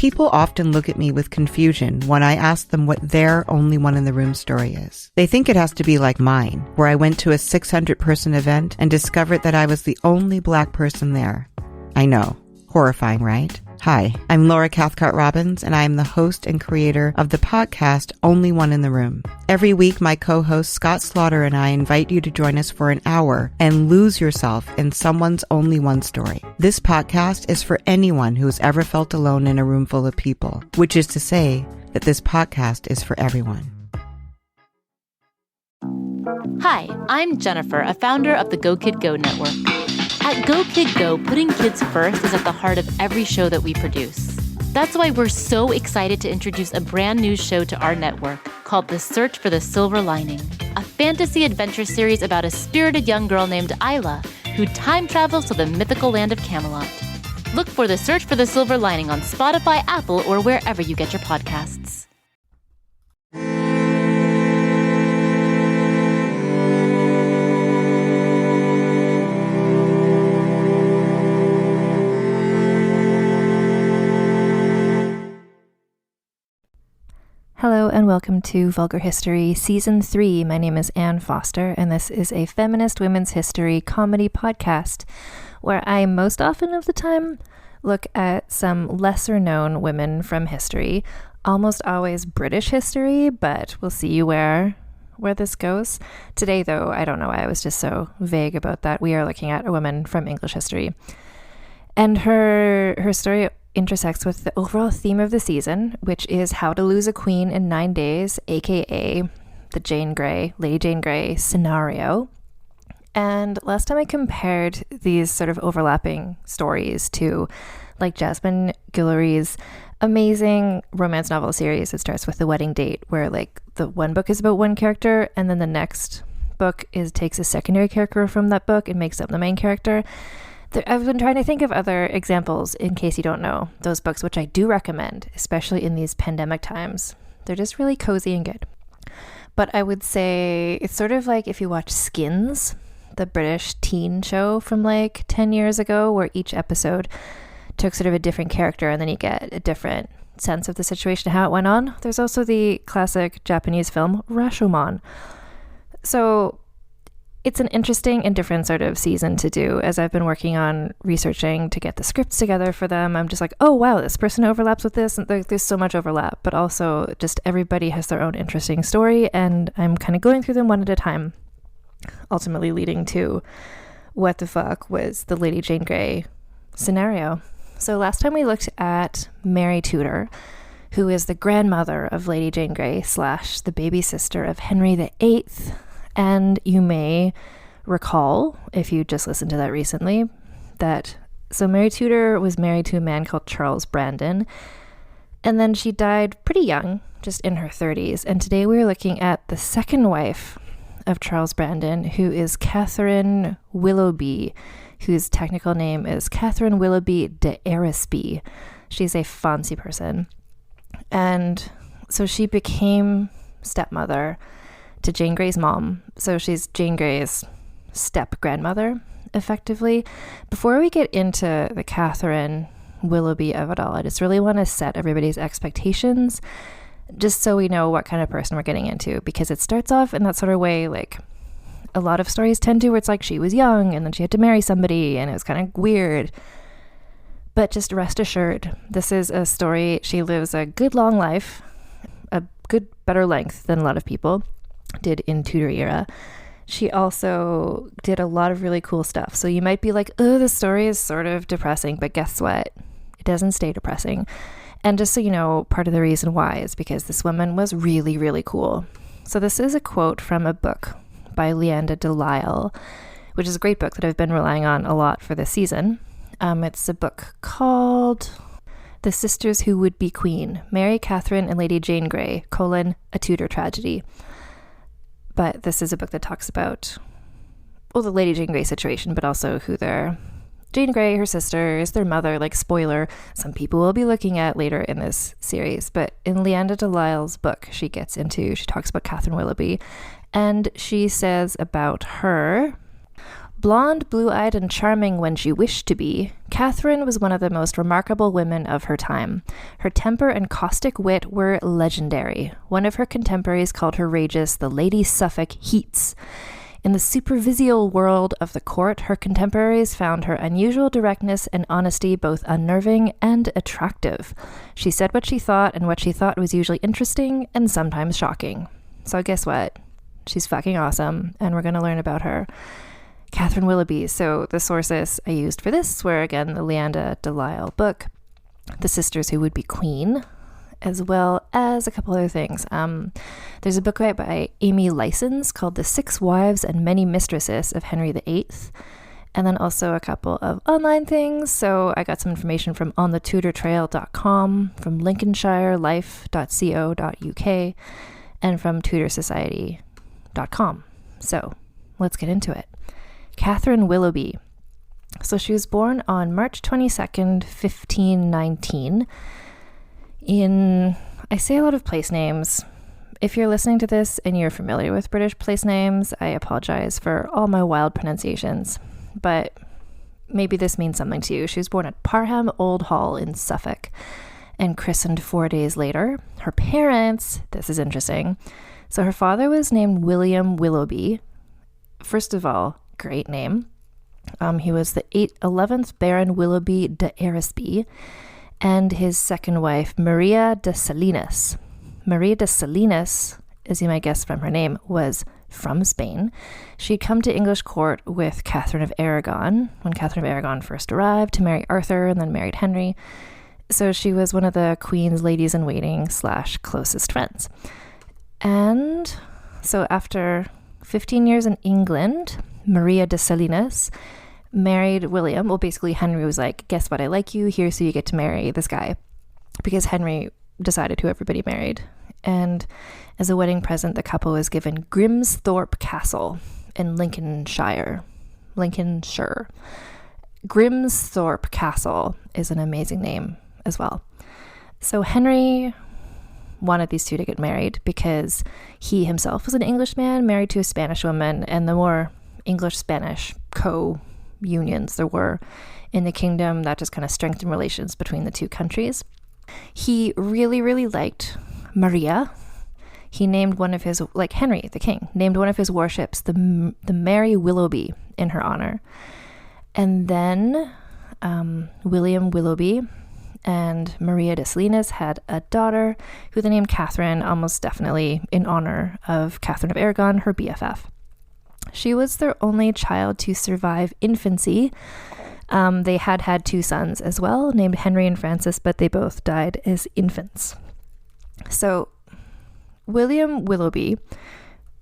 People often look at me with confusion when I ask them what their only one in the room story is. They think it has to be like mine, where I went to a 600-person event and discovered that I was the only Black person there. I know. Horrifying, right? Hi, I'm Laura Cathcart-Robbins, and I am the host and creator of the podcast Only One in the Room. Every week, my co-host Scott Slaughter and I invite you to join us for an hour and lose yourself in someone's only one story. This podcast is for anyone who's ever felt alone in a room full of people, which is to say that this podcast is for everyone. Hi, I'm Jennifer, a founder of the Go Kid Go Network. At Go Kid Go, putting kids first is at the heart of every show that we produce. That's why we're so excited to introduce a brand new show to our network called The Search for the Silver Lining, a fantasy adventure series about a spirited young girl named Isla who time travels to the mythical land of Camelot. Look for The Search for the Silver Lining on Spotify, Apple, or wherever you get your podcasts. Hello and welcome to Vulgar History Season 3. My name is Anne Foster, and this is a feminist women's history comedy podcast where I most often of the time look at some lesser-known women from history, almost always British history, but we'll see where this goes. Today, though, I don't know why I was just so vague about that. We are looking at a woman from English history, and her story intersects with the overall theme of the season, which is how to lose a queen in 9 days, aka the Lady Jane Grey scenario. And last time I compared these sort of overlapping stories to like Jasmine Guillory's amazing romance novel series that starts with The Wedding Date, where like the one book is about one character and then the next book takes a secondary character from that book and makes up the main character. I've been trying to think of other examples in case you don't know those books, which I do recommend, especially in these pandemic times. They're just really cozy and good. But I would say it's sort of like if you watch Skins, the British teen show from like 10 years ago, where each episode took sort of a different character and then you get a different sense of the situation, how it went on. There's also the classic Japanese film Rashomon. So it's an interesting and different sort of season to do. As I've been working on researching to get the scripts together for them, I'm just like, oh wow, this person overlaps with this, and there's so much overlap, but also just everybody has their own interesting story, and I'm kind of going through them one at a time, ultimately leading to what the fuck was the Lady Jane Grey scenario. So last time we looked at Mary Tudor, who is the grandmother of Lady Jane Grey / the baby sister of Henry VIII. And you may recall, if you just listened to that recently, that so Mary Tudor was married to a man called Charles Brandon, and then she died pretty young, just in her 30s. And today we're looking at the second wife of Charles Brandon, who is Katherine Willoughby, whose technical name is Katherine Willoughby de Eresby. She's a fancy person. And so she became stepmother to Jane Grey's mom. So she's Jane Grey's step-grandmother, effectively. Before we get into the Katherine Willoughby of it all, I just really want to set everybody's expectations, just so we know what kind of person we're getting into, because it starts off in that sort of way, like a lot of stories tend to, where it's like she was young and then she had to marry somebody and it was kind of weird. But just rest assured, this is a story. She lives a good long life, a good, better length than a lot of people did in Tudor era. She also did a lot of really cool stuff. So you might be like, oh, the story is sort of depressing, but guess what? It doesn't stay depressing. And just so you know, part of the reason why is because this woman was really, really cool. So this is a quote from a book by Leanda de Lisle, which is a great book that I've been relying on a lot for this season. It's a book called The Sisters Who Would Be Queen, Mary, Catherine, and Lady Jane Grey, a Tudor Tragedy. But this is a book that talks about, well, the Lady Jane Grey situation, but also who they're, Jane Grey, her sister, is their mother, like spoiler, some people will be looking at later in this series. But in Leanda de Lisle's book, she talks about Katherine Willoughby, and she says about her, Blonde, blue-eyed, and charming when she wished to be, Katherine was one of the most remarkable women of her time. Her temper and caustic wit were legendary. One of her contemporaries called her rages the Lady Suffolk Heats. In the supervisial world of the court, her contemporaries found her unusual directness and honesty both unnerving and attractive. She said what she thought, and what she thought was usually interesting and sometimes shocking. So guess what? She's fucking awesome, and we're going to learn about her. Katherine Willoughby. So the sources I used for this were, again, the Leanda de Lisle book, The Sisters Who Would Be Queen, as well as a couple other things. There's a book by Amy Lysons called The 6 Wives and Many Mistresses of Henry VIII, and then also a couple of online things. So I got some information from onthetudortrail.com, from lincolnshirelife.co.uk, and from tudorsociety.com. So let's get into it. Katherine Willoughby. So she was born on March 22nd, 1519 in, I say a lot of place names. If you're listening to this and you're familiar with British place names, I apologize for all my wild pronunciations, but maybe this means something to you. She was born at Parham Old Hall in Suffolk and christened 4 days later. Her parents, this is interesting. So her father was named William Willoughby. First of all, great name. He was the 11th Baron Willoughby de Eresby, and his second wife, Maria de Salinas. Maria de Salinas, as you might guess from her name, was from Spain. She'd come to English court with Catherine of Aragon when Catherine of Aragon first arrived to marry Arthur and then married Henry. So she was one of the Queen's ladies-in-waiting / closest friends. And so after 15 years in England, Maria de Salinas married William. Well, basically Henry was like, guess what, I like you here, so you get to marry this guy, because Henry decided who everybody married. And as a wedding present, the couple was given Grimsthorpe Castle in Lincolnshire. Grimsthorpe Castle is an amazing name as well. So Henry wanted these two to get married because he himself was an Englishman married to a Spanish woman, and the more English-Spanish co-unions there were in the kingdom, that just kind of strengthened relations between the two countries. He really, really liked Maria. He named one of his, like Henry, the king, named one of his warships the Mary Willoughby in her honor. And then William Willoughby and Maria de Salinas had a daughter who they named Catherine, almost definitely in honor of Catherine of Aragon, her BFF. She was their only child to survive infancy. They had 2 sons as well, named Henry and Francis, but they both died as infants. So William Willoughby,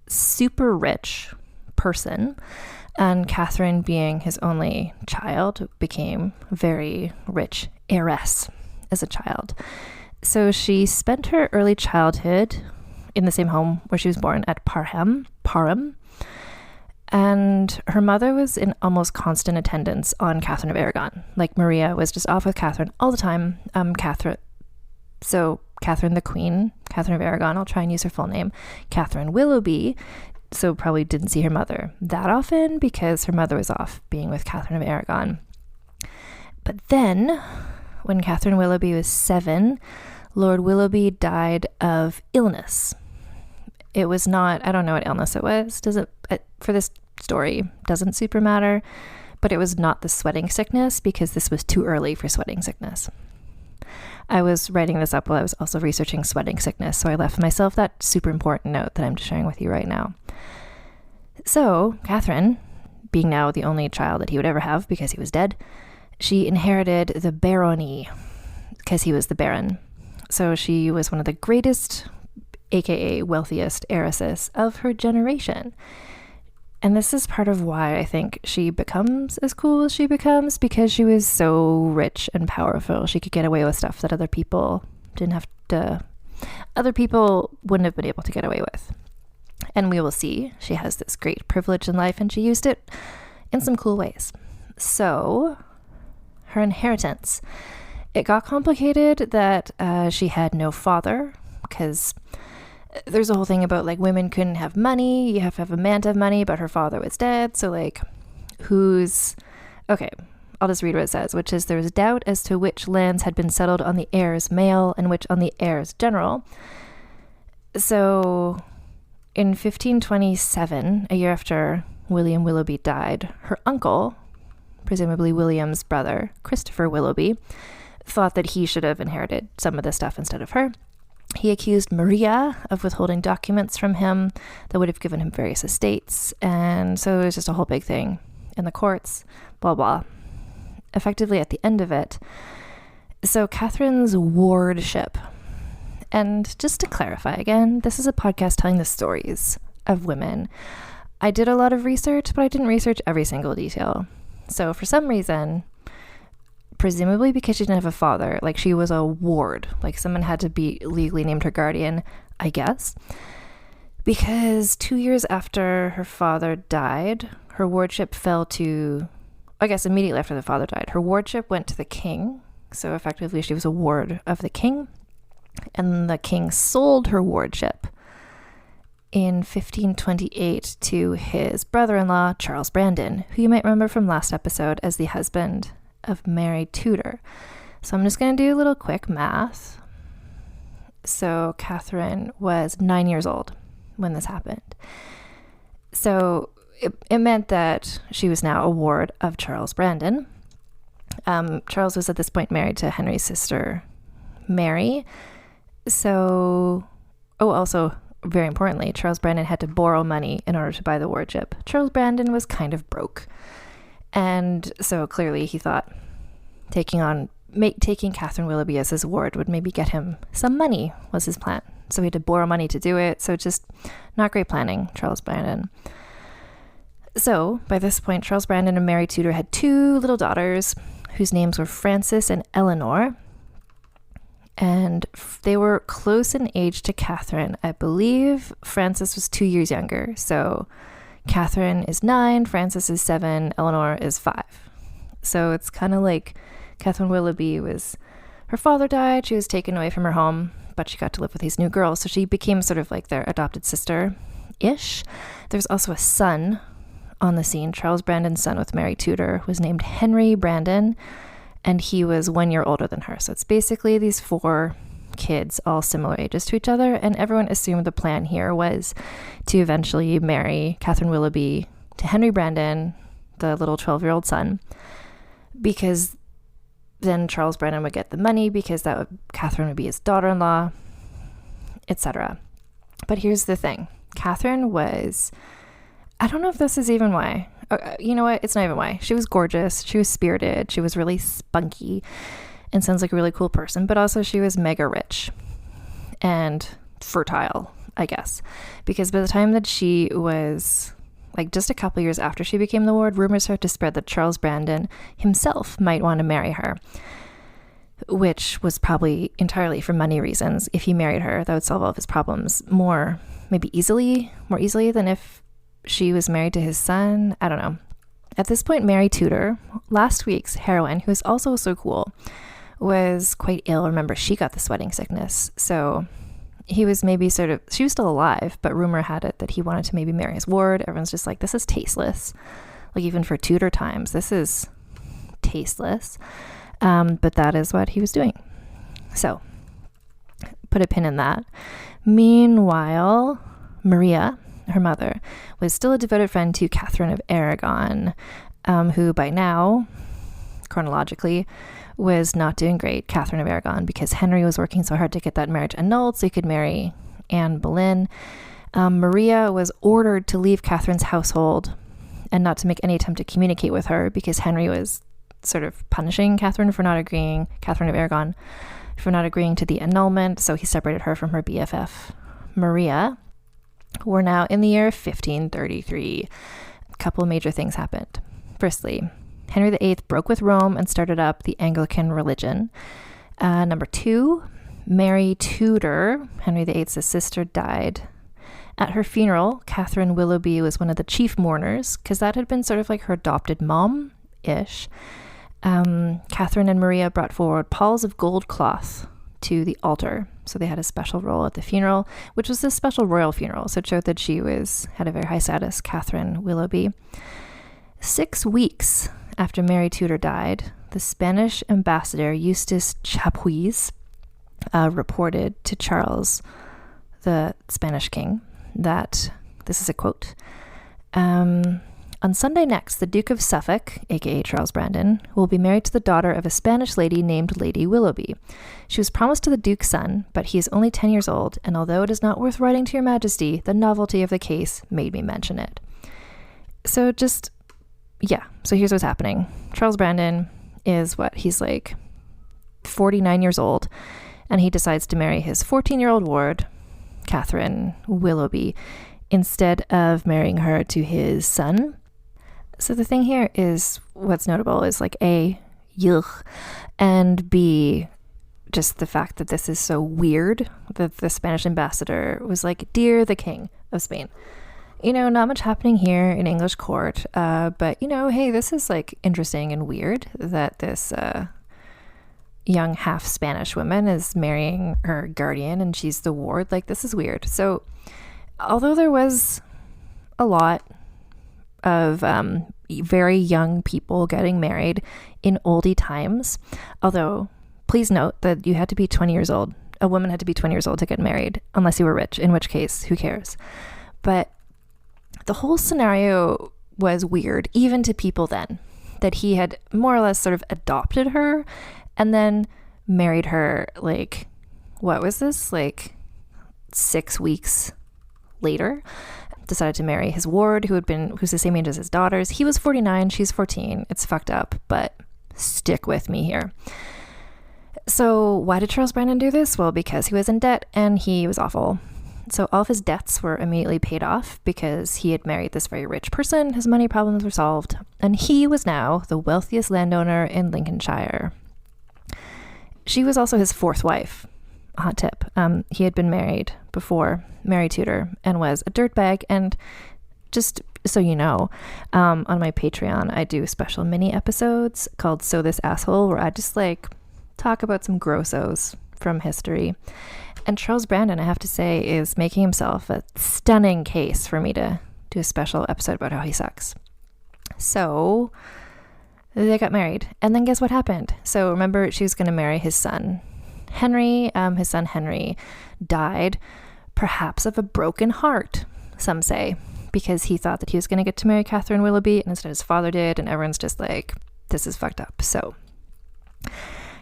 super rich person, and Catherine, being his only child, became very rich heiress as a child. So she spent her early childhood in the same home where she was born at Parham. And her mother was in almost constant attendance on Catherine of Aragon. Like, Maria was just off with Catherine all the time. Catherine the Queen, Catherine of Aragon, I'll try and use her full name, Katherine Willoughby, so probably didn't see her mother that often because her mother was off being with Catherine of Aragon. But then, when Katherine Willoughby was 7, Lord Willoughby died of illness. It was not, I don't know what illness it was. For this story, doesn't super matter, but it was not the sweating sickness, because this was too early for sweating sickness. I was writing this up while I was also researching sweating sickness, so I left myself that super important note that I'm just sharing with you right now. So, Catherine, being now the only child that he would ever have because he was dead, she inherited the barony because he was the baron. So she was one of the greatest, aka wealthiest heiresses of her generation. And this is part of why I think she becomes as cool as she becomes, because she was so rich and powerful. She could get away with stuff that other people wouldn't have been able to get away with. And we will see she has this great privilege in life, and she used it in some cool ways. So, her inheritance. It got complicated that she had no father, because there's a whole thing about, like, women couldn't have money. You have to have a man to have money, but her father was dead. So, like, okay, I'll just read what it says, which is, there was doubt as to which lands had been settled on the heirs male and which on the heirs general. So in 1527, a year after William Willoughby died, her uncle, presumably William's brother, Christopher Willoughby, thought that he should have inherited some of this stuff instead of her. He accused Maria of withholding documents from him that would have given him various estates, and so it was just a whole big thing in the courts, blah, blah. Effectively, at the end of it, so Catherine's wardship, and just to clarify again, this is a podcast telling the stories of women. I did a lot of research, but I didn't research every single detail. So for some reason, presumably because she didn't have a father, like she was a ward, like someone had to be legally named her guardian, I guess. Because 2 years after her father died, her wardship fell to, I guess immediately after the father died, her wardship went to the king. So effectively she was a ward of the king. And the king sold her wardship in 1528 to his brother-in-law, Charles Brandon, who you might remember from last episode as the husband of Mary Tudor. So I'm just going to do a little quick math. So Catherine was 9 years old when this happened. So it meant that she was now a ward of Charles Brandon. Charles was at this point married to Henry's sister, Mary. So, also very importantly, Charles Brandon had to borrow money in order to buy the wardship. Charles Brandon was kind of broke. And so clearly he thought taking Katherine Willoughby as his ward would maybe get him some money, was his plan. So he had to borrow money to do it. So just not great planning, Charles Brandon. So by this point, Charles Brandon and Mary Tudor had 2 little daughters whose names were Frances and Eleanor. And they were close in age to Catherine. I believe Frances was 2 years younger. So Catherine is 9, Frances is 7, Eleanor is 5. So it's kind of like Katherine Willoughby her father died, she was taken away from her home, but she got to live with these new girls. So she became sort of like their adopted sister-ish. There's also a son on the scene. Charles Brandon's son with Mary Tudor was named Henry Brandon, and he was 1 year older than her. So it's basically these 4 kids, all similar ages to each other, and everyone assumed the plan here was to eventually marry Katherine Willoughby to Henry Brandon, the little 12-year-old son, because then Charles Brandon would get the money, because Catherine would be his daughter-in-law, etc. But here's the thing. Catherine was, I don't know if this is even why. You know what? It's not even why. She was gorgeous. She was spirited. She was really spunky and sounds like a really cool person. But also she was mega rich and fertile, I guess. Because by the time that she was, like just a couple years after she became the ward, rumors started to spread that Charles Brandon himself might want to marry her, which was probably entirely for money reasons. If he married her, that would solve all of his problems more easily than if she was married to his son. I don't know. At this point, Mary Tudor, last week's heroine, who is also so cool, was quite ill. Remember, she got the sweating sickness. So he was maybe she was still alive, but rumor had it that he wanted to maybe marry his ward. Everyone's just like, this is tasteless. Like even for Tudor times, this is tasteless. But that is what he was doing. So put a pin in that. Meanwhile, Maria, her mother, was still a devoted friend to Catherine of Aragon, who by now, chronologically, was not doing great, Catherine of Aragon, because Henry was working so hard to get that marriage annulled so he could marry Anne Boleyn. Maria was ordered to leave Catherine's household and not to make any attempt to communicate with her, because Henry was sort of punishing Catherine of Aragon, for not agreeing to the annulment, so he separated her from her BFF, Maria. We're now in the year 1533. A couple of major things happened. Firstly, Henry VIII broke with Rome and started up the Anglican religion. Number 2, Mary Tudor, Henry VIII's sister, died. At her funeral, Katherine Willoughby was one of the chief mourners, because that had been sort of like her adopted mom-ish. Catherine and Maria brought forward palls of gold cloth to the altar. So they had a special role at the funeral, which was a special royal funeral. So it showed that she had a very high status, Katherine Willoughby. 6 weeks after Mary Tudor died, the Spanish ambassador Eustace Chapuis reported to Charles, the Spanish king, that, this is a quote, on Sunday next, the Duke of Suffolk, aka Charles Brandon, will be married to the daughter of a Spanish lady named Lady Willoughby. She was promised to the Duke's son, but he is only 10 years old, and although it is not worth writing to your majesty, the novelty of the case made me mention it. So so here's what's happening. Charles Brandon is he's like 49 years old, and he decides to marry his 14-year-old ward, Katherine Willoughby, instead of marrying her to his son. So the thing here is, what's notable is like A, yuck, and B, just the fact that this is so weird that the Spanish ambassador was like, "Dear the King of Spain, not much happening here in English court, but hey, this is like interesting and weird that this young half Spanish woman is marrying her guardian and she's the ward. Like, this is weird." So although there was a lot of very young people getting married in oldie times, although please note that you had to be 20 years old. A woman had to be 20 years old to get married, unless you were rich, in which case, who cares? But the whole scenario was weird, even to people then, that he had more or less sort of adopted her and then married her, like, what was this? Like 6 weeks later, decided to marry his ward, who's the same age as his daughters. He was 49, she's 14. It's fucked up, but stick with me here. So why did Charles Brandon do this? Well, because he was in debt and he was awful. So all of his debts were immediately paid off because he had married this very rich person. His money problems were solved, and he was now the wealthiest landowner in Lincolnshire. She was also his 4th wife. Hot tip. He had been married before, Mary Tudor, and was a dirtbag. And just so you know, on my Patreon, I do special mini episodes called So This Asshole, where I just like talk about some grossos from history. And Charles Brandon, I have to say, is making himself a stunning case for me to do a special episode about how he sucks. So they got married. And then guess what happened? So remember, she was going to marry his son, Henry. His son Henry died, perhaps of a broken heart, some say, because he thought that he was going to get to marry Katherine Willoughby, and instead his father did, and everyone's just like, this is fucked up. So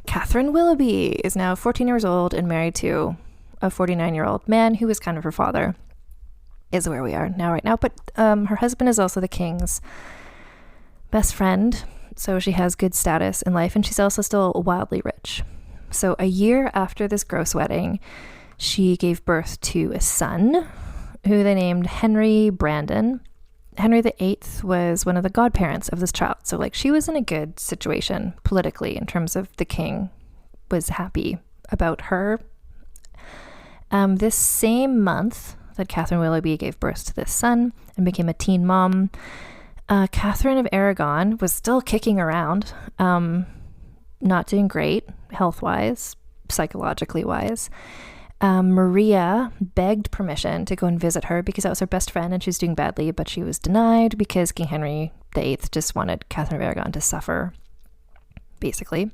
Katherine Willoughby is now 14 years old and married to a 49-year-old man who was kind of her father, is where we are now right now. But her husband is also the king's best friend, so she has good status in life, and she's also still wildly rich. So a year after this gross wedding, she gave birth to a son who they named Henry Brandon. Henry VIII was one of the godparents of this child. So like, she was in a good situation politically in terms of the king was happy about her. This same month that Katherine Willoughby gave birth to this son and became a teen mom, Catherine of Aragon was still kicking around, not doing great health-wise, psychologically-wise. Maria begged permission to go and visit her because that was her best friend and she was doing badly, but she was denied because King Henry VIII just wanted Catherine of Aragon to suffer, basically.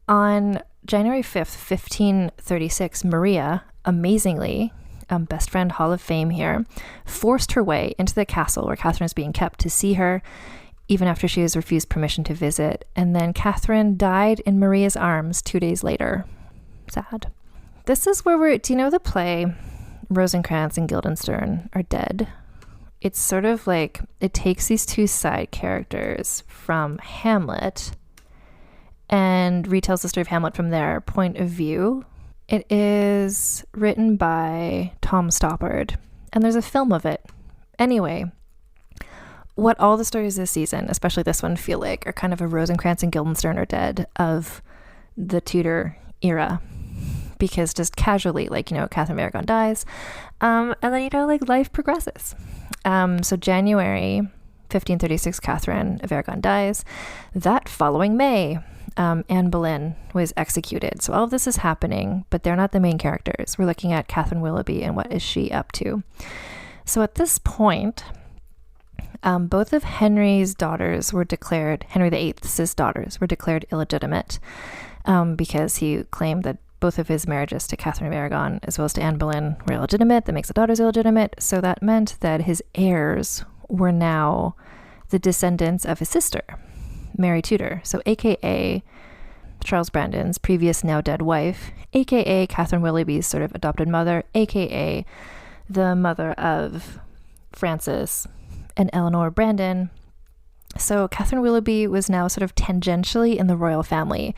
On January 5th, 1536, Maria, amazingly, best friend Hall of Fame here, forced her way into the castle where Catherine was being kept to see her, even after she was refused permission to visit. And then Catherine died in Maria's arms 2 days later. Sad. This is where do you know the play Rosencrantz and Guildenstern Are Dead? It's sort of like, it takes these two side characters from Hamlet and retells the story of Hamlet from their point of view. It is written by Tom Stoppard, and there's a film of it. Anyway, what all the stories this season, especially this one, feel like are kind of a Rosencrantz and Guildenstern Are Dead of the Tudor era. Because just casually, like, Catherine of Aragon dies, and then, like, life progresses. So January 1536, Catherine of Aragon dies. That following May, Anne Boleyn was executed. So all of this is happening, but they're not the main characters. We're looking at Katherine Willoughby and what is she up to. So at this point, Both of Henry's daughters were declared, Henry VIII's daughters were declared illegitimate because he claimed that both of his marriages to Catherine of Aragon as well as to Anne Boleyn were illegitimate. That makes the daughters illegitimate. So that meant that his heirs were now the descendants of his sister, Mary Tudor. So AKA Charles Brandon's previous now dead wife, AKA Katherine Willoughby's sort of adopted mother, AKA the mother of Francis and Eleanor Brandon. So Katherine Willoughby was now sort of tangentially in the royal family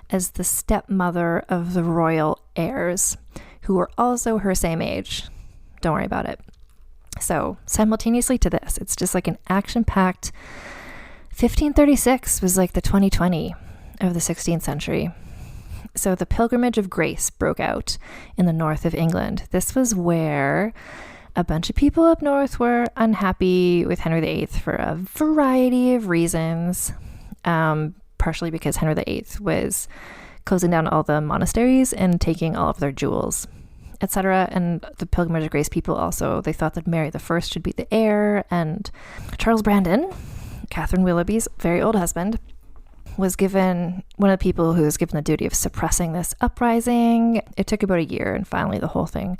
as the stepmother of the royal heirs, who were also her same age. Don't worry about it. So simultaneously to this, it's just like an action-packed 1536 was like the 2020 of the 16th century. So the Pilgrimage of Grace broke out in the north of England. This was where a bunch of people up north were unhappy with Henry VIII for a variety of reasons, partially because Henry VIII was closing down all the monasteries and taking all of their jewels, etc. And the Pilgrimage of Grace people also, they thought that Mary I should be the heir, and Charles Brandon, Katherine Willoughby's very old husband, was given one of the people who was given the duty of suppressing this uprising. It took about a year, and finally the whole thing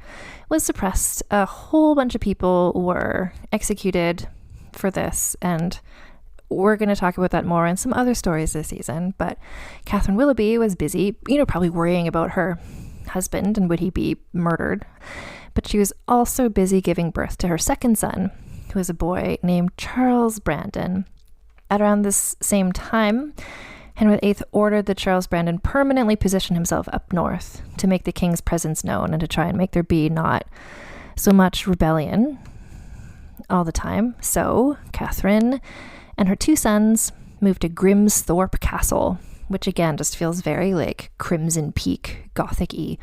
was suppressed. A whole bunch of people were executed for this, and we're going to talk about that more in some other stories this season. But Katherine Willoughby was busy, probably worrying about her husband and would he be murdered. But she was also busy giving birth to her second son, who was a boy named Charles Brandon. At around this same time, Henry VIII ordered that Charles Brandon permanently position himself up north to make the king's presence known and to try and make there be not so much rebellion all the time. So Catherine and her two sons moved to Grimsthorpe Castle, which again just feels very like Crimson Peak, Gothic-y,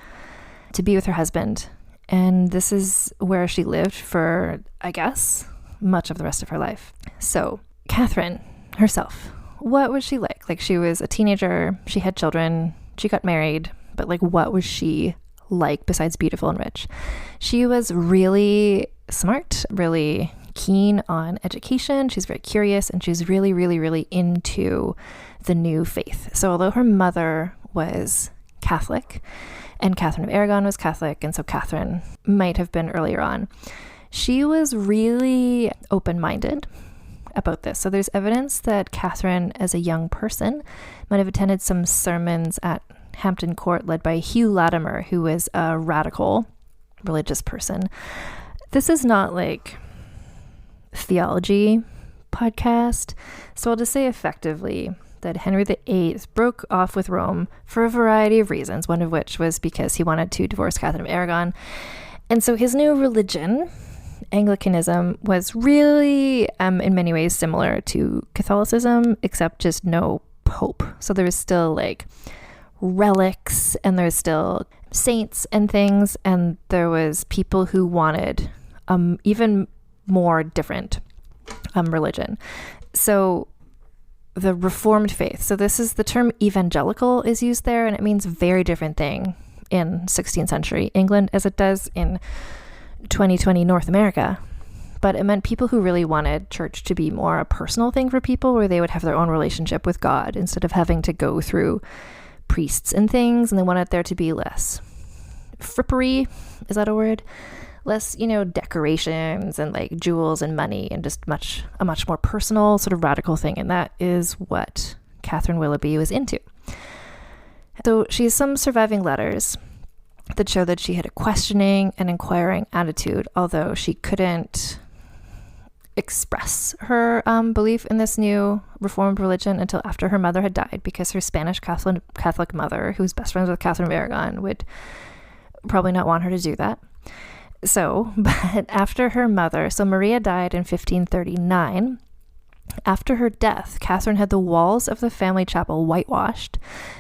to be with her husband. And this is where she lived for, I guess, much of the rest of her life. So Catherine herself, what was she like? Like, she was a teenager, she had children, she got married, but like, what was she like besides beautiful and rich? She was really smart, really keen on education. She's very curious, and she's really, really, really into the new faith. So although her mother was Catholic and Catherine of Aragon was Catholic, and so Catherine might have been earlier on, she was really open-minded about this. So there's evidence that Catherine, as a young person, might have attended some sermons at Hampton Court led by Hugh Latimer, who was a radical religious person. This is not like theology podcast, so I'll just say effectively that Henry VIII broke off with Rome for a variety of reasons, one of which was because he wanted to divorce Catherine of Aragon. And so his new religion, Anglicanism, was really in many ways similar to Catholicism, except just no pope. So there was still like relics, and there's still saints and things, and there was people who wanted even more different religion. So the Reformed faith, so this is the term evangelical is used there, and it means a very different thing in 16th century England as it does in 2020 North America. But it meant people who really wanted church to be more a personal thing for people, where they would have their own relationship with God instead of having to go through priests and things, and they wanted there to be less frippery, is that a word? Less, decorations and like jewels and money, and just a much more personal sort of radical thing. And that is what Katherine Willoughby was into. So she has some surviving letters that show that she had a questioning and inquiring attitude, although she couldn't express her belief in this new Reformed religion until after her mother had died, because her Spanish Catholic mother, who was best friends with Catherine of Aragon, would probably not want her to do that. So, but after her mother, so Maria died in 1539. After her death, Catherine had the walls of the family chapel whitewashed,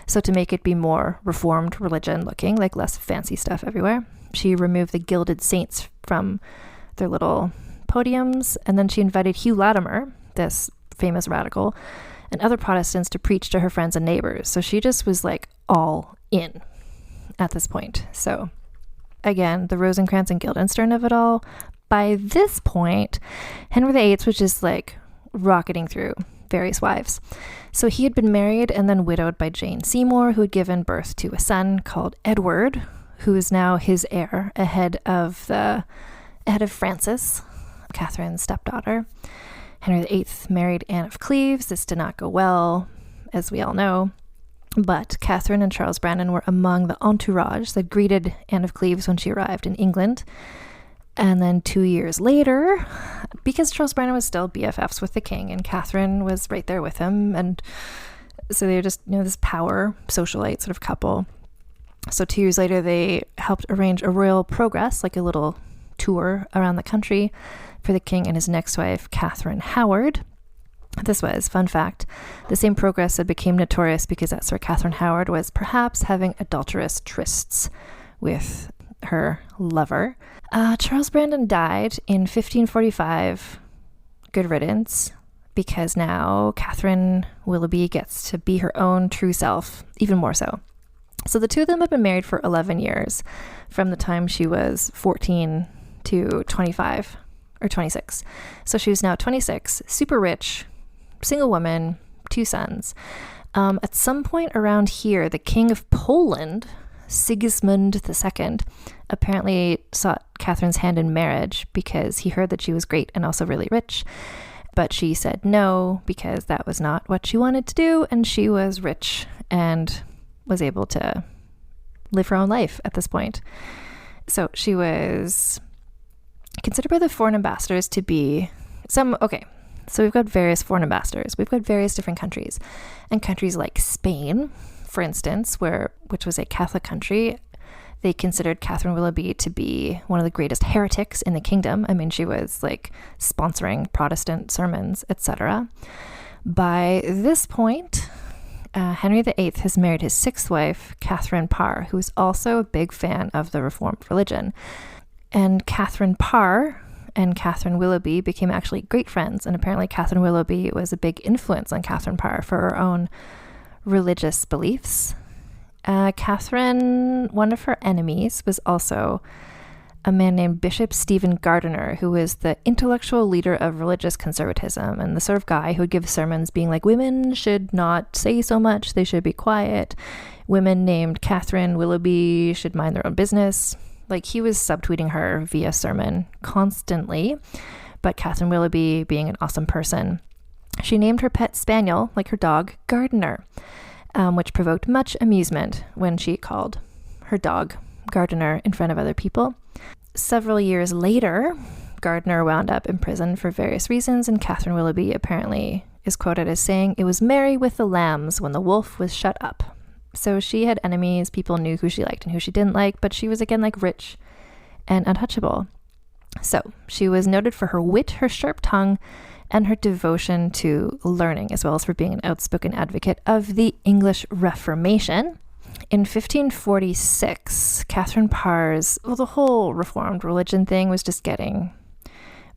so to make it be more Reformed religion looking, like less fancy stuff everywhere. She removed the gilded saints from their little podiums, and then she invited Hugh Latimer, this famous radical, and other Protestants to preach to her friends and neighbors. So she just was like all in at this point. So again, the Rosencrantz and Guildenstern of it all, by this point, Henry VIII was just like rocketing through various wives. So he had been married and then widowed by Jane Seymour, who had given birth to a son called Edward, who is now his heir ahead of Frances, Catherine's stepdaughter. Henry VIII married Anne of Cleves. This did not go well, as we all know. But Katherine and Charles Brandon were among the entourage that greeted Anne of Cleves when she arrived in England. And then 2 years later, because Charles Brandon was still BFFs with the king and Katherine was right there with him, and so they were just, this power socialite sort of couple. So 2 years later, they helped arrange a royal progress, like a little tour around the country for the king and his next wife, Catherine Howard. This was, fun fact, the same progress that became notorious because that Sir Catherine Howard was perhaps having adulterous trysts with her lover. Charles Brandon died in 1545. Good riddance, because now Katherine Willoughby gets to be her own true self, even more so. So the two of them have been married for 11 years, from the time she was 14 to 25 or 26. So she was now 26, super rich, single woman, 2 sons. At some point around here, the King of Poland, Sigismund II, apparently sought Catherine's hand in marriage because he heard that she was great and also really rich. But she said no, because that was not what she wanted to do, and she was rich and was able to live her own life at this point. So she was considered by the foreign ambassadors to be so we've got various foreign ambassadors. We've got various different countries. And countries like Spain, for instance, which was a Catholic country, they considered Katherine Willoughby to be one of the greatest heretics in the kingdom. I mean, she was like sponsoring Protestant sermons, etc. By this point, Henry VIII has married his 6th wife, Catherine Parr, who is also a big fan of the Reformed religion. And Catherine Parr and Katherine Willoughby became actually great friends, and apparently Katherine Willoughby was a big influence on Catherine Parr for her own religious beliefs. Catherine, one of her enemies, was also a man named Bishop Stephen Gardiner, who was the intellectual leader of religious conservatism and the sort of guy who would give sermons being like, women should not say so much, they should be quiet. Women named Katherine Willoughby should mind their own business. Like, he was subtweeting her via sermon constantly. But Katherine Willoughby, being an awesome person, she named her pet spaniel, like her dog, Gardiner, which provoked much amusement when she called her dog Gardiner in front of other people. Several years later, Gardiner wound up in prison for various reasons, and Katherine Willoughby apparently is quoted as saying, "It was merry with the lambs when the wolf was shut up." So she had enemies, people knew who she liked and who she didn't like, but she was again like rich and untouchable. So she was noted for her wit, her sharp tongue, and her devotion to learning, as well as for being an outspoken advocate of the English Reformation. In 1546, Catherine Parr's, the whole Reformed religion thing was just getting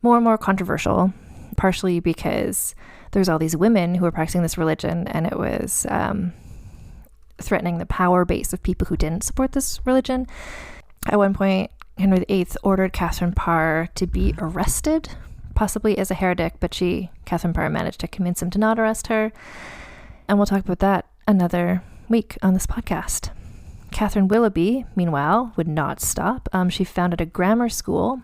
more and more controversial, partially because there's all these women who were practicing this religion, and it was threatening the power base of people who didn't support this religion. At one point, Henry VIII ordered Catherine Parr to be arrested, possibly as a heretic, but Catherine Parr managed to convince him to not arrest her. And we'll talk about that another week on this podcast. Katherine Willoughby, meanwhile, would not stop. She founded a grammar school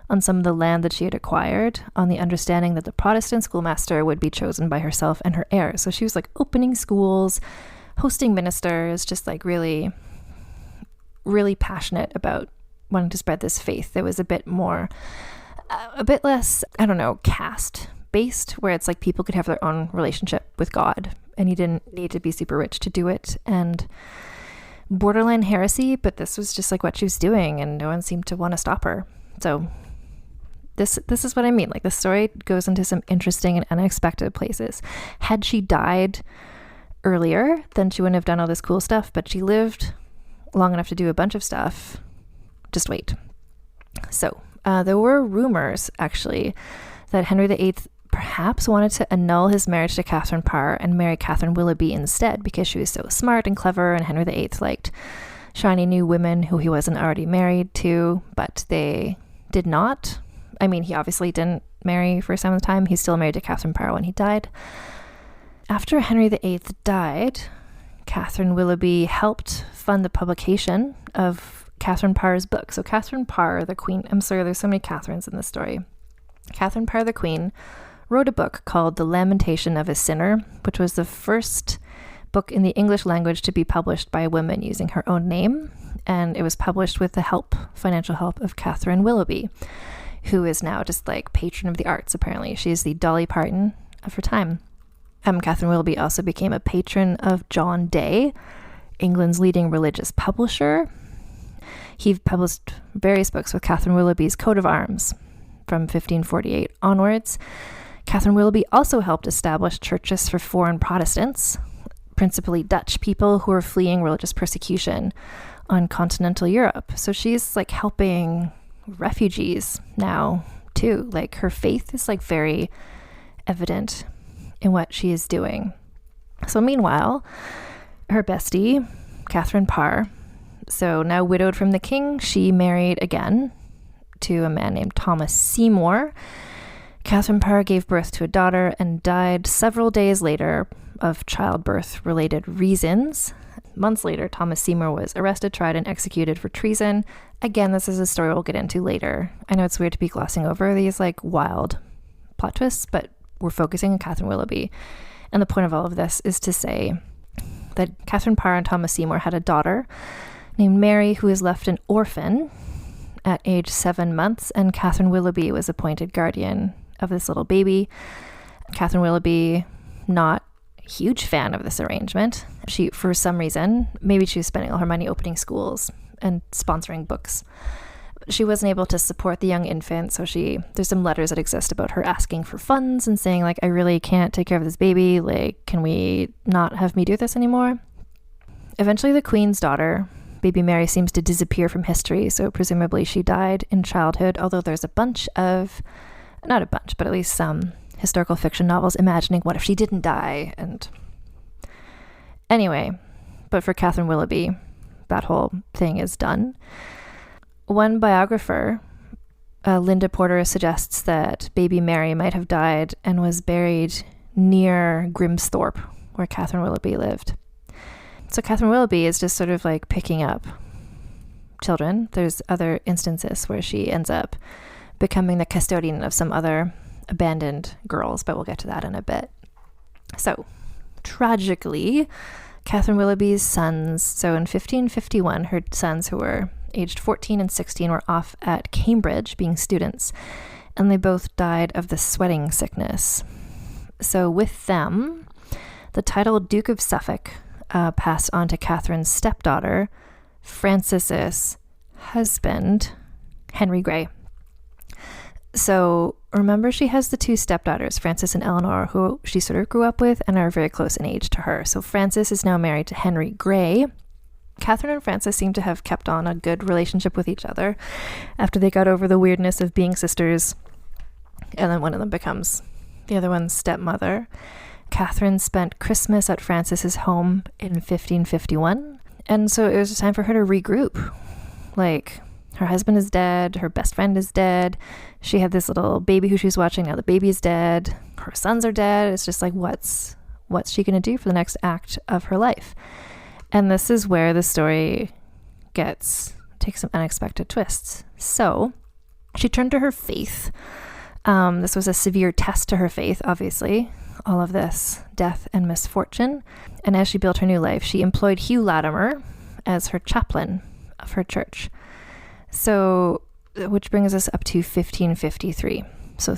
on some of the land that she had acquired, on the understanding that the Protestant schoolmaster would be chosen by herself and her heirs. So she was like opening schools, hosting ministers, just like really, really passionate about wanting to spread this faith that was a bit less, caste based, where it's like people could have their own relationship with God and you didn't need to be super rich to do it. And borderline heresy, but this was just like what she was doing and no one seemed to want to stop her. So this is what I mean. Like, the story goes into some interesting and unexpected places. Had she died earlier, then she wouldn't have done all this cool stuff, but she lived long enough to do a bunch of stuff. Just wait. So there were rumors, actually, that Henry VIII perhaps wanted to annul his marriage to Catherine Parr and marry Katherine Willoughby instead, because she was so smart and clever, and Henry VIII liked shiny new women who he wasn't already married to, but they did not. I mean, he obviously didn't marry for some time. He's still married to Katherine Parr when he died. After Henry VIII died, Katherine Willoughby helped fund the publication of Katherine Parr's book. So Katherine Parr, the Queen, I'm sorry, there's so many Catherines in this story. Katherine Parr, the Queen, wrote a book called The Lamentation of a Sinner, which was the first book in the English language to be published by a woman using her own name. And it was published with the financial help of Katherine Willoughby, who is now just like patron of the arts, apparently. She's the Dolly Parton of her time. Katherine Willoughby also became a patron of John Day, England's leading religious publisher. He published various books with Katherine Willoughby's coat of arms from 1548 onwards. Katherine Willoughby also helped establish churches for foreign Protestants, principally Dutch people who were fleeing religious persecution on continental Europe. So she's like helping refugees now too. Like her faith is like very evident in what she is doing. So meanwhile, her bestie, Katherine Parr, so now widowed from the king, she married again to a man named Thomas Seymour. Katherine Parr gave birth to a daughter and died several days later of childbirth-related reasons. Months later, Thomas Seymour was arrested, tried, and executed for treason. Again, this is a story we'll get into later. I know it's weird to be glossing over these like wild plot twists, but we're focusing on Katherine Willoughby. And the point of all of this is to say that Katherine Parr and Thomas Seymour had a daughter named Mary, who was left an orphan at age 7 months, and Katherine Willoughby was appointed guardian of this little baby. Katherine Willoughby, not a huge fan of this arrangement. She, for some reason, maybe she was spending all her money opening schools and sponsoring books. She wasn't able to support the young infant, so there's some letters that exist about her asking for funds and saying, like, I really can't take care of this baby. Like, can we not have me do this anymore? Eventually, the Queen's daughter, baby Mary, seems to disappear from history, so presumably she died in childhood, although there's a bunch of, not a bunch, but at least some historical fiction novels imagining what if she didn't die. And anyway, but for Katherine Willoughby, that whole thing is done. One biographer, Linda Porter, suggests that baby Mary might have died and was buried near Grimsthorpe, where Katherine Willoughby lived. So Katherine Willoughby is just sort of like picking up children. There's other instances where she ends up becoming the custodian of some other abandoned girls, but we'll get to that in a bit. So, tragically, Katherine Willoughby's sons, so in 1551, her sons, who were aged 14 and 16, were off at Cambridge being students, and they both died of the sweating sickness. So with them, the title Duke of Suffolk passed on to Catherine's stepdaughter, Frances's husband, Henry Grey. So remember, she has the two stepdaughters, Frances and Eleanor, who she sort of grew up with and are very close in age to her. So Frances is now married to Henry Grey. Catherine and Frances seem to have kept on a good relationship with each other after they got over the weirdness of being sisters, and then one of them becomes the other one's stepmother. Catherine spent Christmas at Frances's home in 1551, and so it was time for her to regroup. Like, her husband is dead, her best friend is dead, she had this little baby who she was watching, now the baby's dead, her sons are dead. It's just like, what's she gonna do for the next act of her life? And this is where the story takes some unexpected twists. So she turned to her faith. This was a severe test to her faith, obviously, all of this death and misfortune. And as she built her new life, she employed Hugh Latimer as her chaplain of her church. So, which brings us up to 1553. So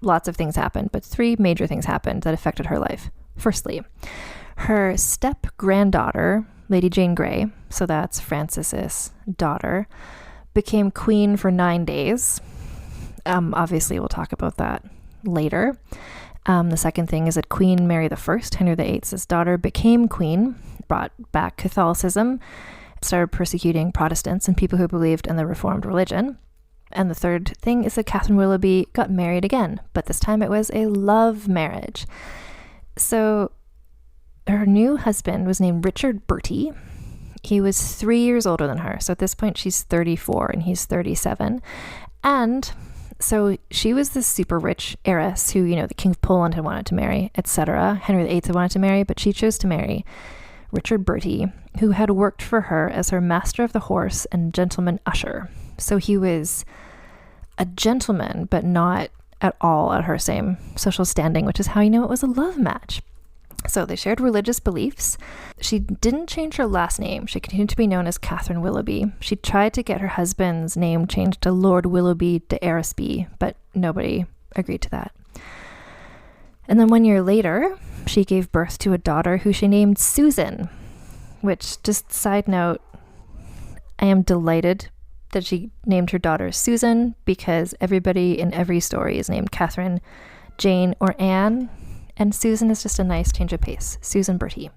lots of things happened, but three major things happened that affected her life. Firstly, her step-granddaughter, Lady Jane Grey, so that's Frances's daughter, became queen for 9 days. Obviously, we'll talk about that later. The second thing is that Queen Mary I, Henry VIII's daughter, became queen, brought back Catholicism, started persecuting Protestants and people who believed in the Reformed religion. And the third thing is that Katherine Willoughby got married again, but this time it was a love marriage. So her new husband was named Richard Bertie. He was 3 years older than her. So at this point, she's 34 and he's 37. And so she was this super rich heiress who, the King of Poland had wanted to marry, etc. Henry VIII had wanted to marry, but she chose to marry Richard Bertie, who had worked for her as her master of the horse and gentleman usher. So he was a gentleman, but not at all at her same social standing, which is how you know it was a love match. So they shared religious beliefs. She didn't change her last name. She continued to be known as Katherine Willoughby. She tried to get her husband's name changed to Lord Willoughby de Eresby, but nobody agreed to that. And then 1 year later, she gave birth to a daughter who she named Susan, which, just side note, I am delighted that she named her daughter Susan, because everybody in every story is named Catherine, Jane, or Anne. And Susan is just a nice change of pace. Susan Bertie.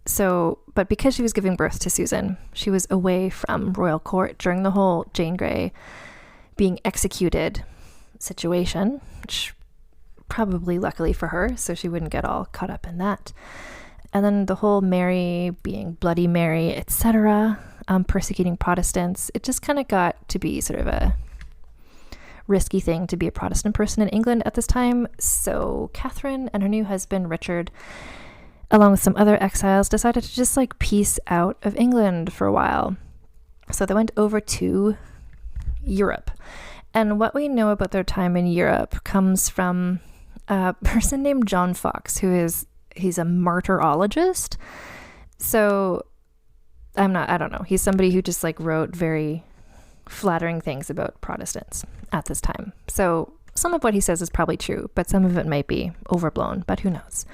So, but because she was giving birth to Susan, she was away from royal court during the whole Jane Grey being executed situation, which probably luckily for her, so she wouldn't get all caught up in that. And then the whole Mary being Bloody Mary, etc., persecuting Protestants, it just kind of got to be sort of a risky thing to be a Protestant person in England at this time. So Catherine and her new husband Richard, along with some other exiles, decided to just peace out of England for a while. So they went over to Europe. And what we know about their time in Europe comes from a person named John Fox, he's a martyrologist. So I don't know. He's somebody who just wrote very flattering things about Protestants at this time. So some of what he says is probably true, but some of it might be overblown, but who knows?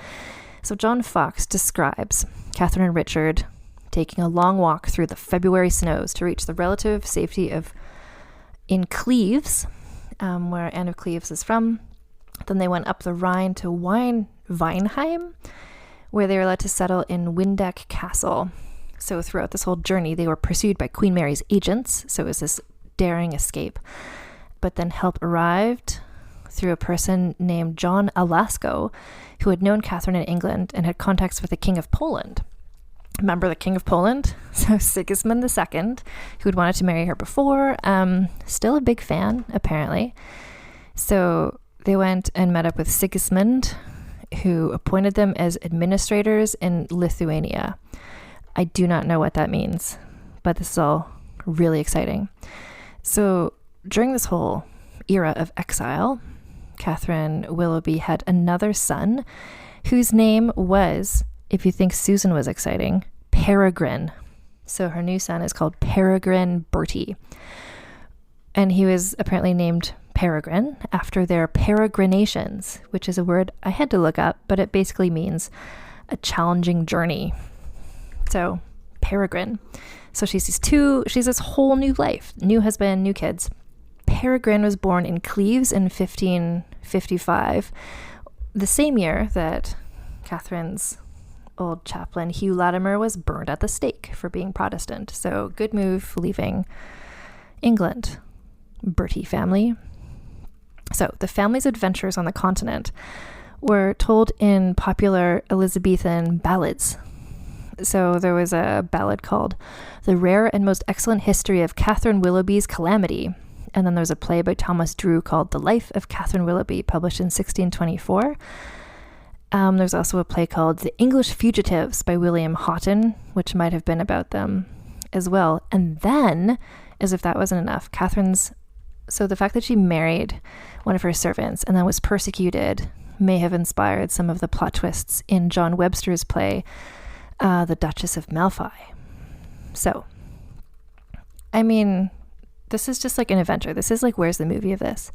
So John Fox describes Catherine and Richard taking a long walk through the February snows to reach the relative safety in Cleves, where Anne of Cleves is from. Then they went up the Rhine to Weinheim, where they were allowed to settle in Windeck Castle. So throughout this whole journey, they were pursued by Queen Mary's agents. So it was this daring escape. But then help arrived through a person named John Alasco, who had known Catherine in England and had contacts with the King of Poland. Remember the King of Poland? So Sigismund II, who had wanted to marry her before, still a big fan, apparently. So they went and met up with Sigismund, who appointed them as administrators in Lithuania. I do not know what that means, but this is all really exciting. So during this whole era of exile, Katherine Willoughby had another son whose name was, if you think Susan was exciting, Peregrine. So her new son is called Katherine Bertie. And he was apparently named Peregrine after their peregrinations, which is a word I had to look up, but it basically means a challenging journey. So Peregrine. So she's this whole new life, new husband, new kids. Peregrine was born in Cleves in 1555, the same year that Catherine's old chaplain Hugh Latimer was burned at the stake for being Protestant. So good move leaving England. Bertie family. So the family's adventures on the continent were told in popular Elizabethan ballads. So there was a ballad called The Rare and Most Excellent History of Katherine Willoughby's Calamity. And then there's a play by Thomas Drew called The Life of Katherine Willoughby, published in 1624. There's also a play called The English Fugitives by William Houghton, which might have been about them as well. And then, as if that wasn't enough, so the fact that she married one of her servants and then was persecuted may have inspired some of the plot twists in John Webster's play, The Duchess of Malfi. So, I mean, this is just an adventure. This is where's the movie of this?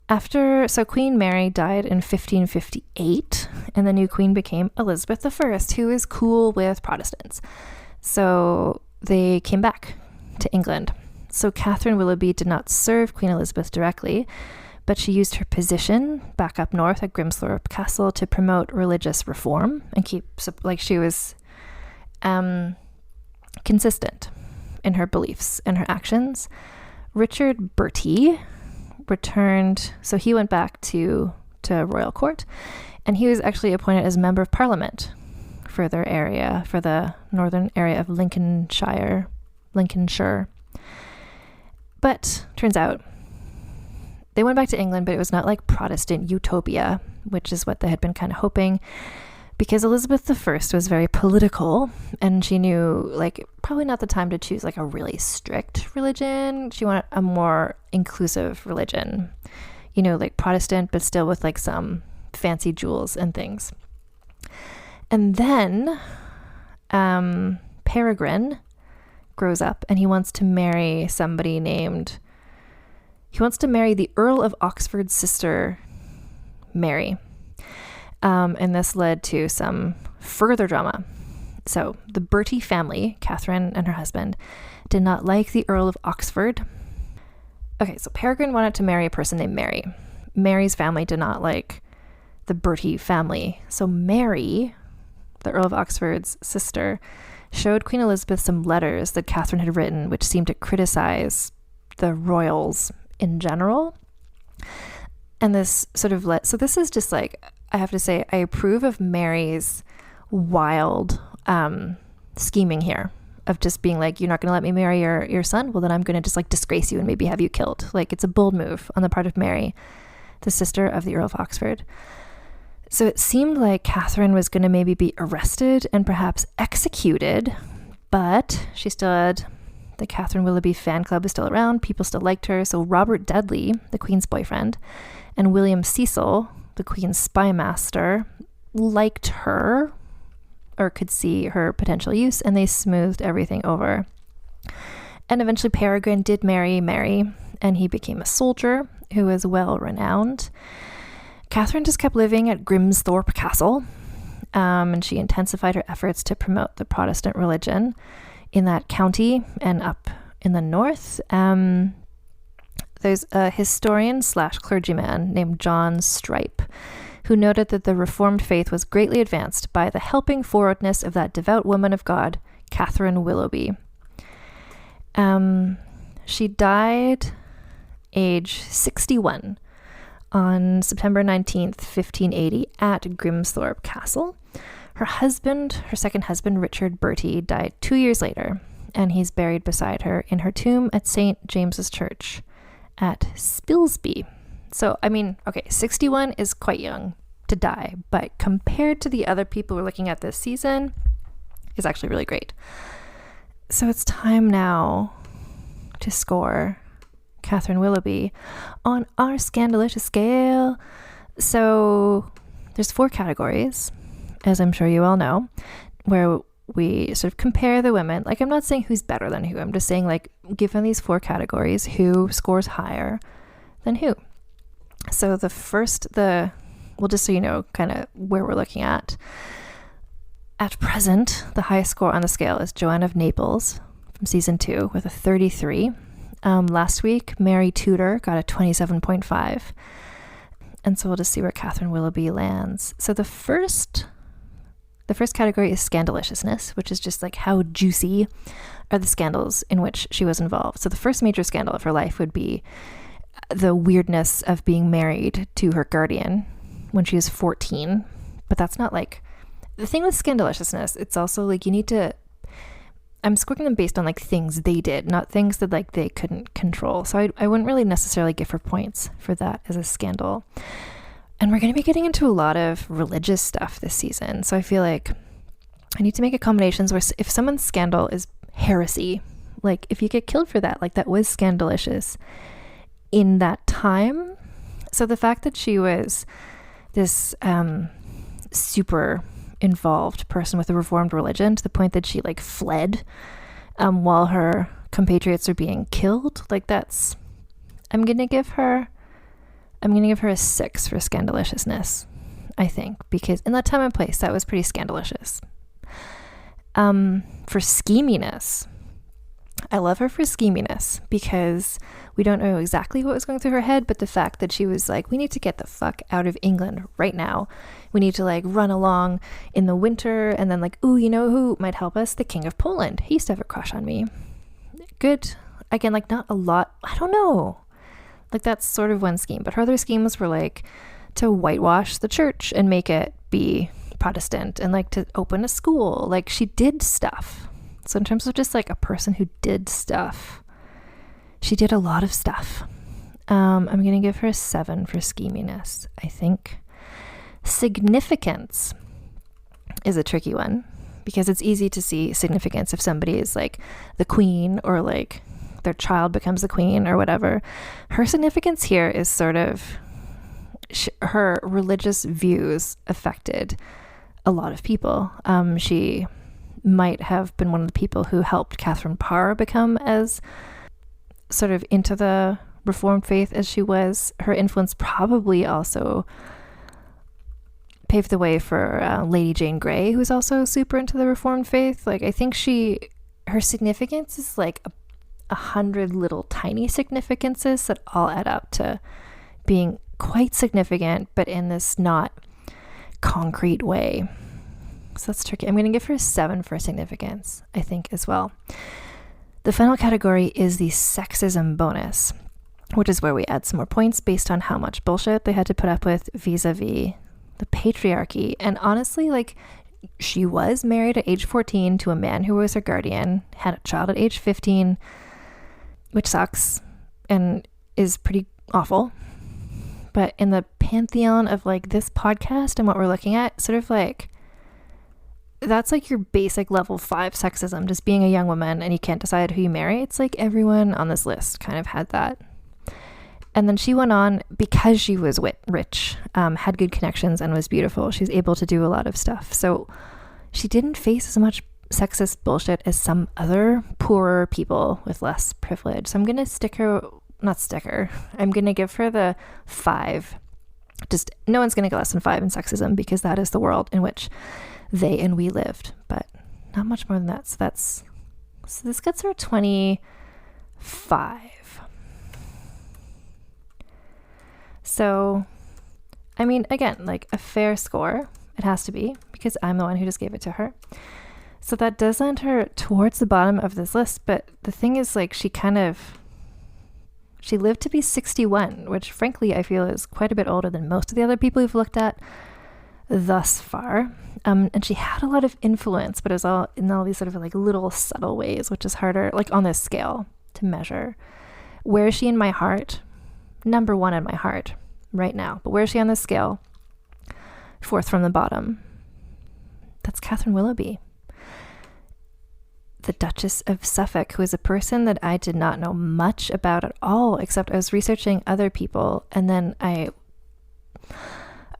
So Queen Mary died in 1558, and the new queen became Elizabeth I, who is cool with Protestants. So they came back to England. So Katherine Willoughby did not serve Queen Elizabeth directly, but she used her position back up north at Grimsthorpe Castle to promote religious reform and she was consistent in her beliefs and her actions. Richard Bertie returned, so he went back to royal court, and he was actually appointed as member of parliament for their area, for the northern area of Lincolnshire. But turns out they went back to England, but it was not like Protestant utopia, which is what they had been kind of hoping, because Elizabeth I was very political, and she knew like probably not the time to choose like a really strict religion. She wanted a more inclusive religion, you know, like Protestant, but still with like some fancy jewels and things. And then Peregrine grows up and he wants to marry the Earl of Oxford's sister, Mary. And this led to some further drama. So the Bertie family, Katherine and her husband, did not like the Earl of Oxford. Okay, so Peregrine wanted to marry a person named Mary. Mary's family did not like the Bertie family. So Mary, the Earl of Oxford's sister, showed Queen Elizabeth some letters that Katherine had written, which seemed to criticize the royals in general. And this sort of so this is just like, I have to say, I approve of Mary's wild scheming here of just being like, you're not going to let me marry your son? Well, then I'm going to just like disgrace you and maybe have you killed. Like, it's a bold move on the part of Mary, the sister of the Earl of Oxford. So it seemed like Katherine was going to maybe be arrested and perhaps executed, but she still had the Katherine Willoughby fan club was still around. People still liked her. So Robert Dudley, the Queen's boyfriend, and William Cecil, the Queen's spy master, liked her or could see her potential use, and they smoothed everything over. And eventually Peregrine did marry Mary, and he became a soldier who was well renowned. Katherine just kept living at Grimsthorpe Castle, and she intensified her efforts to promote the Protestant religion in that county and up in the north. There's a historian / clergyman named John Strype, who noted that the Reformed faith was greatly advanced by the helping forwardness of that devout woman of God, Katherine Willoughby. She died age 61 on September 19th, 1580 at Grimsthorpe Castle. Her second husband, Richard Bertie, died 2 years later, and he's buried beside her in her tomb at St. James's Church at Spilsby. So, I mean, okay, 61 is quite young to die, but compared to the other people we're looking at this season, is actually really great. So it's time now to score Katherine Willoughby on our Scandalicious scale. So there's 4 categories, as I'm sure you all know, where we sort of compare the women. Like, I'm not saying who's better than who. I'm just saying, like, given these 4 categories, who scores higher than who. So well, just so you know kind of where we're looking at present, the highest score on the scale is Joanne of Naples from season 2 with a 33. Last week, Mary Tudor got a 27.5. And so we'll just see where Katherine Willoughby lands. So the first category is scandaliciousness, which is just like how juicy are the scandals in which she was involved. So the first major scandal of her life would be the weirdness of being married to her guardian when she was 14. But that's not like the thing with scandaliciousness. It's also like I'm scoring them based on like things they did, not things that like they couldn't control. So I wouldn't really necessarily give her points for that as a scandal. And we're going to be getting into a lot of religious stuff this season. So I feel like I need to make accommodations where if someone's scandal is heresy, like if you get killed for that, like that was scandalicious in that time. So the fact that she was this super involved person with a reformed religion to the point that she like fled while her compatriots are being killed, like that's, I'm gonna give her a 6 for scandaliciousness, I think, because in that time and place that was pretty scandalicious. For scheminess, I love her for scheminess because we don't know exactly what was going through her head, but the fact that she was like, we need to get the fuck out of England right now. We need to like run along in the winter, and then like, ooh, you know who might help us? The King of Poland. He used to have a crush on me. Good. Again, like not a lot. I don't know. Like that's sort of one scheme, but her other schemes were like to whitewash the church and make it be Protestant, and like to open a school. Like she did stuff. So in terms of just like a person who did stuff, she did a lot of stuff. I'm going to give her a 7 for scheminess, I think. Significance is a tricky one because it's easy to see significance if somebody is like the queen or like their child becomes the queen or whatever. Her significance here is sort of her religious views affected a lot of people. She might have been one of the people who helped Catherine Parr become as sort of into the Reformed faith as she was. Her influence probably also paved the way for Lady Jane Grey, who's also super into the Reformed faith. Like, I think her significance is like 100 little tiny significances that all add up to being quite significant, but in this not concrete way. So that's tricky. I'm going to give her a 7 for significance, I think, as well. The final category is the sexism bonus, which is where we add some more points based on how much bullshit they had to put up with vis-a-vis the patriarchy. And honestly, like, she was married at age 14 to a man who was her guardian, had a child at age 15, which sucks and is pretty awful. But in the pantheon of like this podcast and what we're looking at, sort of like, that's like your basic level 5 sexism, just being a young woman and you can't decide who you marry. It's like everyone on this list kind of had that. And then she went on, because she was rich, had good connections and was beautiful, she's able to do a lot of stuff. So she didn't face as much sexist bullshit as some other poorer people with less privilege. So I'm going to I'm going to give her the 5. Just no one's going to get less than 5 in sexism because that is the world in which they and we lived, but not much more than that. So this gets her 25. So, I mean, again, like a fair score, it has to be, because I'm the one who just gave it to her. So that does land her towards the bottom of this list, but the thing is, like, she lived to be 61, which frankly I feel is quite a bit older than most of the other people we've looked at thus far. And she had a lot of influence, but it was all in all these sort of like little subtle ways, which is harder, like on this scale, to measure. Where is she in my heart? Number 1 in my heart right now. But where is she on this scale? 4th from the bottom. That's Katherine Willoughby, the Duchess of Suffolk, who is a person that I did not know much about at all, except I was researching other people. And then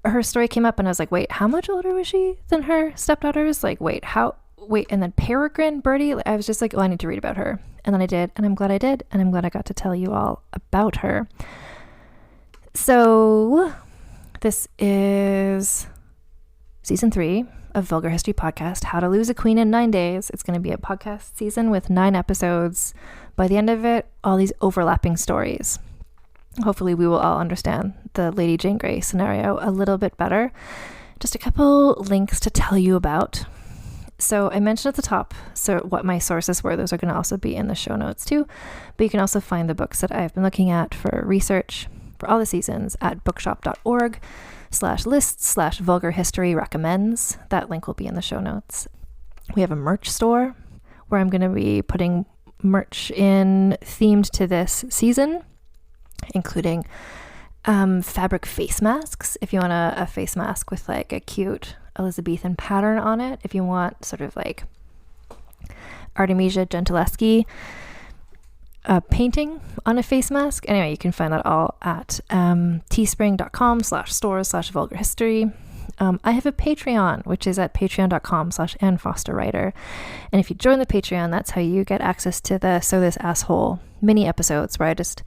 her story came up and I was like, wait, how much older was she than her stepdaughters? Like, wait, and then Katherine Bertie, I was just like, oh, I need to read about her. And then I did, and I'm glad I did, and I'm glad I got to tell you all about her. So this is season 3 of Vulgar History Podcast, How to Lose a Queen in 9 Days. It's going to be a podcast season with 9 episodes. By the end of it, all these overlapping stories. Hopefully we will all understand the Lady Jane Grey scenario a little bit better. Just a couple links to tell you about. So I mentioned at the top what my sources were. Those are going to also be in the show notes too. But you can also find the books that I've been looking at for research for all the seasons at bookshop.org/lists/vulgar history recommends. That link will be in the show notes. We have a merch store where I'm going to be putting merch in themed to this season, including fabric face masks. If you want a face mask with like a cute Elizabethan pattern on it, if you want sort of like Artemisia Gentileschi painting on a face mask. Anyway, you can find that all at teespring.com/stores/vulgar history. I have a Patreon, which is at patreon.com/AnnFosterWriter. And if you join the Patreon, that's how you get access to the So This Asshole mini episodes where I just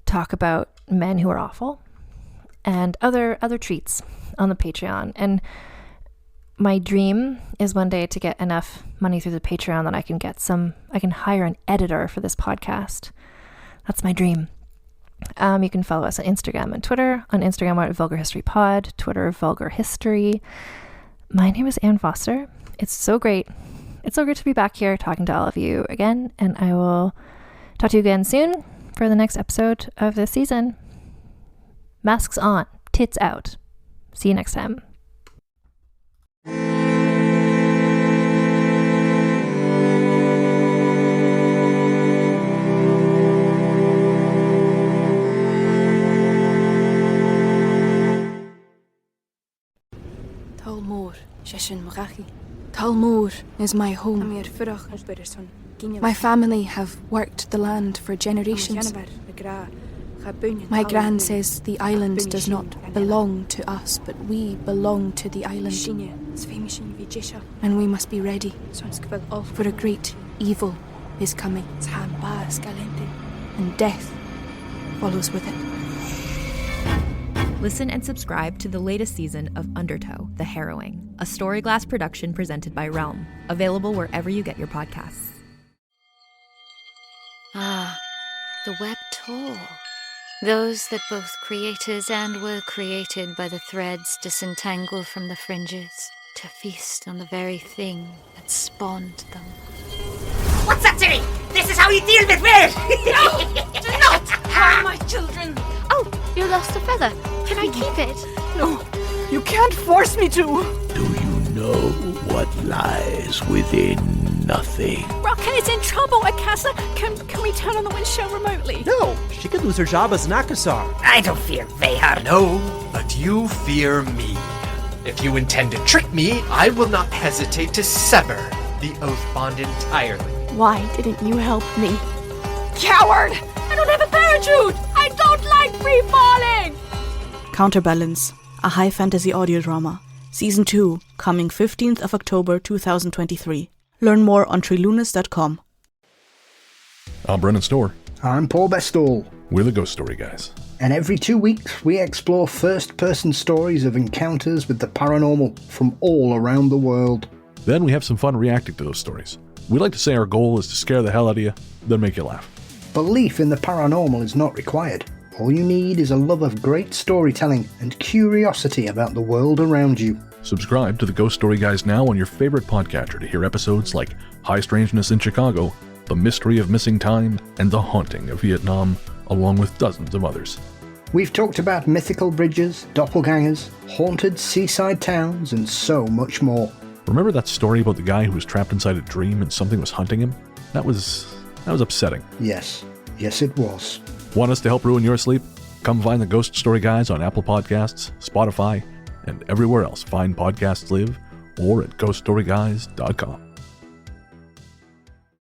talk about men who are awful and other treats on the Patreon. And my dream is one day to get enough money through the Patreon that I can hire an editor for this podcast. That's my dream. You can follow us on Instagram and Twitter. On Instagram, we're at Vulgar History Pod, Twitter, Vulgar History. My name is Ann Foster. It's so great. It's so great to be back here talking to all of you again. And I will talk to you again soon for the next episode of this season. Masks on, tits out. See you next time. Talmor is my home. My family have worked the land for generations. My gran says the island does not belong to us, but we belong to the island. And we must be ready, for a great evil is coming, and death follows with it. Listen and subscribe to the latest season of Undertow, The Harrowing, a Storyglass production presented by Realm, available wherever you get your podcasts. Ah, the web tore. Those that both creators and were created by the threads disentangle from the fringes to feast on the very thing that spawned them. What's that, Timmy? This is how you deal with weird! No! Do not harm my children! Oh, you lost a feather. Can I keep it? No, you can't force me to! Do you know what lies within nothing? Rocket is in trouble, Akasa! Can we turn on the windshield remotely? No, she could lose her job as an Akasar. I don't fear Vehar. No, but you fear me. If you intend to trick me, I will not hesitate to sever the oath bond entirely. Why didn't you help me? Coward! I don't have a parachute! I don't like free falling! Counterbalance, a high fantasy audio drama. Season 2, coming 15th of October 2023. Learn more on trilunas.com. I'm Brennan Storr. I'm Paul Bestall. We're the Ghost Story Guys. And every 2 weeks, we explore first-person stories of encounters with the paranormal from all around the world. Then we have some fun reacting to those stories. We like to say our goal is to scare the hell out of you, then make you laugh. Belief in the paranormal is not required. All you need is a love of great storytelling and curiosity about the world around you. Subscribe to the Ghost Story Guys now on your favorite podcatcher to hear episodes like High Strangeness in Chicago, The Mystery of Missing Time, and The Haunting of Vietnam, along with dozens of others. We've talked about mythical bridges, doppelgangers, haunted seaside towns, and so much more. Remember that story about the guy who was trapped inside a dream and something was hunting him? That was upsetting. Yes it was. Want us to help ruin your sleep? Come find the Ghost Story Guys on Apple Podcasts, Spotify, and everywhere else fine podcasts live, or at ghoststoryguys.com.